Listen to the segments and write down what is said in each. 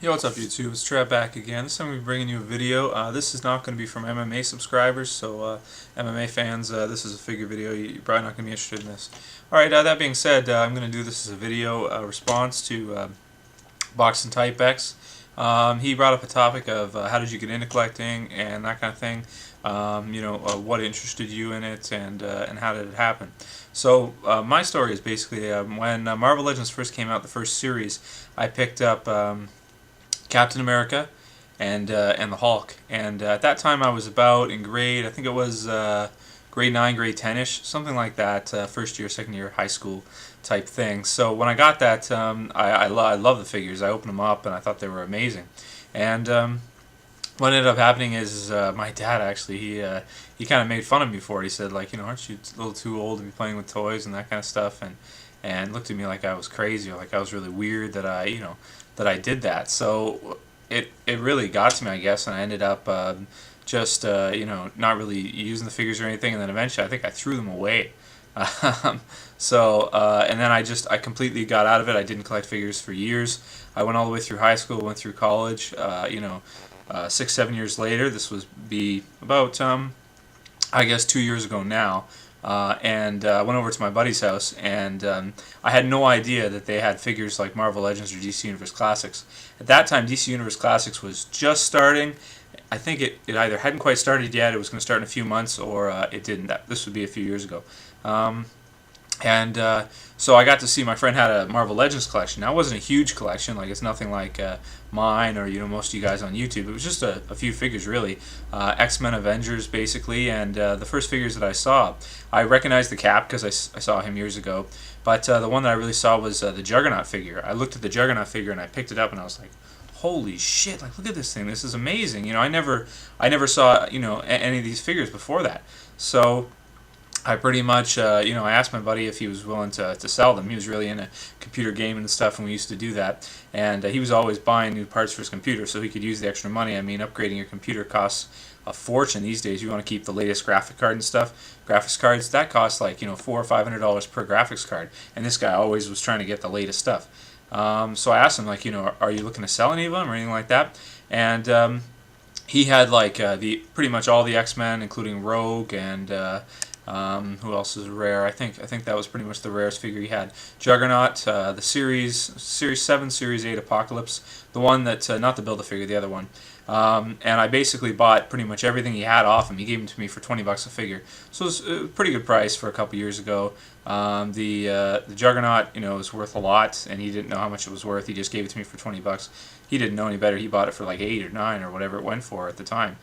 Yo, what's up YouTube? It's Trev back again. This time we're bringing you a video. This is not going to be from MMA subscribers, so MMA fans, this is a figure video. You're probably not going to be interested in this. Alright, that being said, I'm going to do this as a video response to Box and Type X. He brought up a topic of how did you get into collecting and that kind of thing. What interested you in it and how did it happen. So my story is basically when Marvel Legends first came out, the first series, I picked up Captain America and the Hulk, and at that time I was about in grade, I think it was grade 9, grade 10ish, something like that, first year, second year high school type thing. So when I got that, I love the figures. I opened them up and I thought they were amazing. And what ended up happening is my dad actually he kind of made fun of me for it. He said, like, aren't you a little too old to be playing with toys and that kind of stuff, and looked at me like I was crazy, or like I was really weird that I did that. So it really got to me, I guess, and I ended up just not really using the figures or anything, and then eventually I think I threw them away. And then I completely got out of it. I didn't collect figures for years. I went all the way through high school, went through college. 6-7 years later, this was be about I guess 2 years ago now. I went over to my buddy's house, and I had no idea that they had figures like Marvel Legends or DC Universe Classics. At that time, DC Universe Classics was just starting. I think it either hadn't quite started yet, it was going to start in a few months, or it didn't. This would be a few years ago. So I got to see my friend had a Marvel Legends collection. Now, it wasn't a huge collection, like it's nothing like mine or most of you guys on YouTube. It was just a few figures, really. X-Men, Avengers, basically, and the first figures that I saw, I recognized the Cap because I saw him years ago, but the one that I really saw was the Juggernaut figure. I looked at the Juggernaut figure and I picked it up and I was like, holy shit, like, look at this thing, this is amazing. I never saw any of these figures before that. So I pretty much, I asked my buddy if he was willing to sell them. He was really into computer gaming and stuff, and we used to do that. And he was always buying new parts for his computer so he could use the extra money. I mean, upgrading your computer costs a fortune these days. You want to keep the latest graphic card and stuff. Graphics cards, that costs like, $400 or $500 per graphics card. And this guy always was trying to get the latest stuff. So I asked him, like, are you looking to sell any of them or anything like that? And he had like pretty much all the X-Men, including Rogue and who else is rare? I think that was pretty much the rarest figure he had. Juggernaut, the Series 7, Series 8 Apocalypse, the one that, not the Build-A-Figure, the other one. And I basically bought pretty much everything he had off him. He gave them to me for $20 a figure. So it was a pretty good price for a couple years ago. The Juggernaut, was worth a lot, and he didn't know how much it was worth. He just gave it to me for $20. He didn't know any better. He bought it for like 8 or 9 or whatever it went for at the time.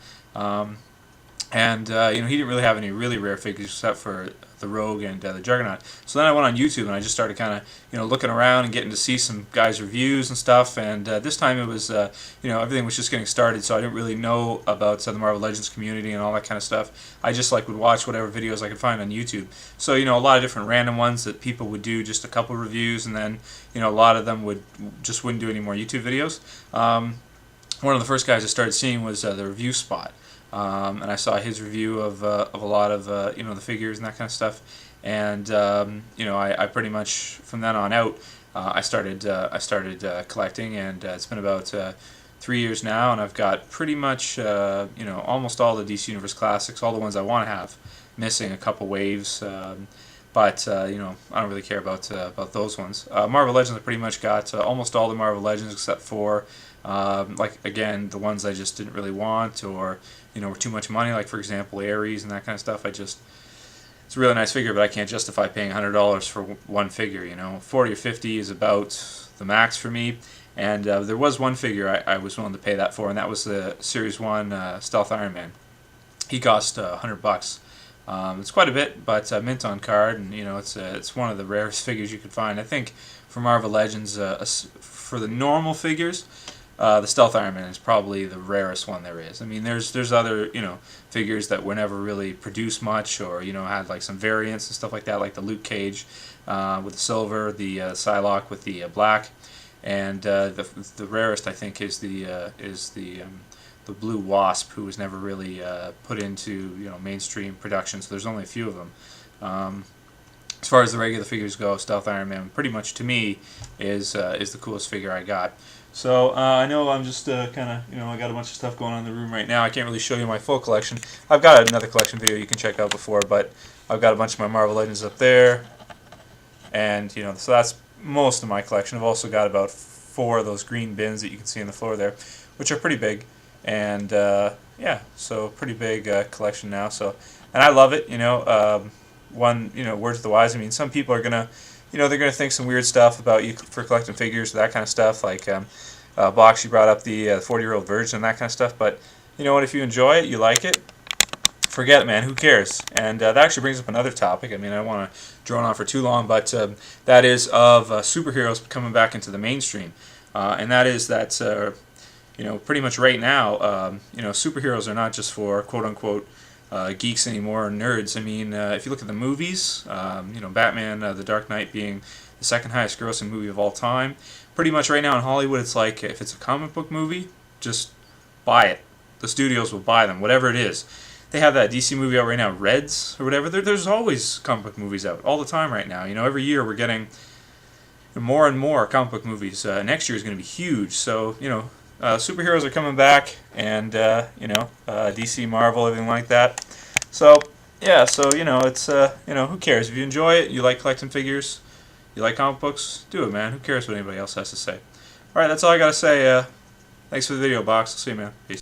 He didn't really have any really rare figures except for the Rogue and the Juggernaut. So then I went on YouTube and I just started kind of, looking around and getting to see some guys' reviews and stuff. And this time it was, everything was just getting started, so I didn't really know about the Marvel Legends community and all that kind of stuff. I just would watch whatever videos I could find on YouTube. So, a lot of different random ones that people would do just a couple reviews, and then, a lot of them wouldn't do any more YouTube videos. One of the first guys I started seeing was the Review Spot. And I saw his review of a lot of the figures and that kind of stuff, and I pretty much from then on out I started collecting, and it's been about 3 years now, and I've got pretty much almost all the DC Universe Classics, all the ones I want to have, missing a couple waves. But I don't really care about those ones. Marvel Legends, I pretty much got almost all the Marvel Legends except for again, the ones I just didn't really want, or were too much money. Like, for example, Ares and that kind of stuff. It's a really nice figure, but I can't justify paying $100 for one figure. 40 or 50 is about the max for me. And there was one figure I was willing to pay that for, and that was the Series 1 Stealth Iron Man. He cost $100. It's quite a bit, but mint on card, and it's one of the rarest figures you could find. I think for Marvel Legends, for the normal figures, the Stealth Iron Man is probably the rarest one there is. I mean, there's other figures that were never really produced much, or had like some variants and stuff like that, like the Luke Cage with the silver, the Psylocke with the black, and the rarest I think is the blue Wasp, who was never really put into mainstream production. So there's only a few of them. As far as the regular figures go, Stealth Iron Man pretty much to me is the coolest figure I got. So I know I'm just kind of, I got a bunch of stuff going on in the room right now. I can't really show you my full collection. I've got another collection video you can check out before, but I've got a bunch of my Marvel Legends up there, and so that's most of my collection. I've also got about 4 of those green bins that you can see on the floor there, which are pretty big, and yeah, so pretty big collection now. So, and I love it. One, word to the wise. I mean, some people are gonna, they're gonna think some weird stuff about you for collecting figures, that kind of stuff. Like Box, you brought up the 40-year-old virgin and that kind of stuff. But you know what? If you enjoy it, you like it, forget it, man. Who cares? And that actually brings up another topic. I mean, I don't want to drone on for too long, but that is of superheroes coming back into the mainstream, and that is that pretty much right now, superheroes are not just for quote unquote geeks anymore or nerds. I mean, if you look at the movies, Batman, The Dark Knight being the second highest grossing movie of all time. Pretty much right now in Hollywood, it's like if it's a comic book movie, just buy it. The studios will buy them, whatever it is. They have that DC movie out right now, Reds or whatever. There's always comic book movies out all the time right now. Every year we're getting more and more comic book movies. Next year is going to be huge. So superheroes are coming back, and DC, Marvel, everything like that. So yeah, so it's who cares? If you enjoy it, you like collecting figures, you like comic books, do it, man. Who cares what anybody else has to say? All right, that's all I gotta say. Thanks for the video, Box. I'll see you, man. Peace.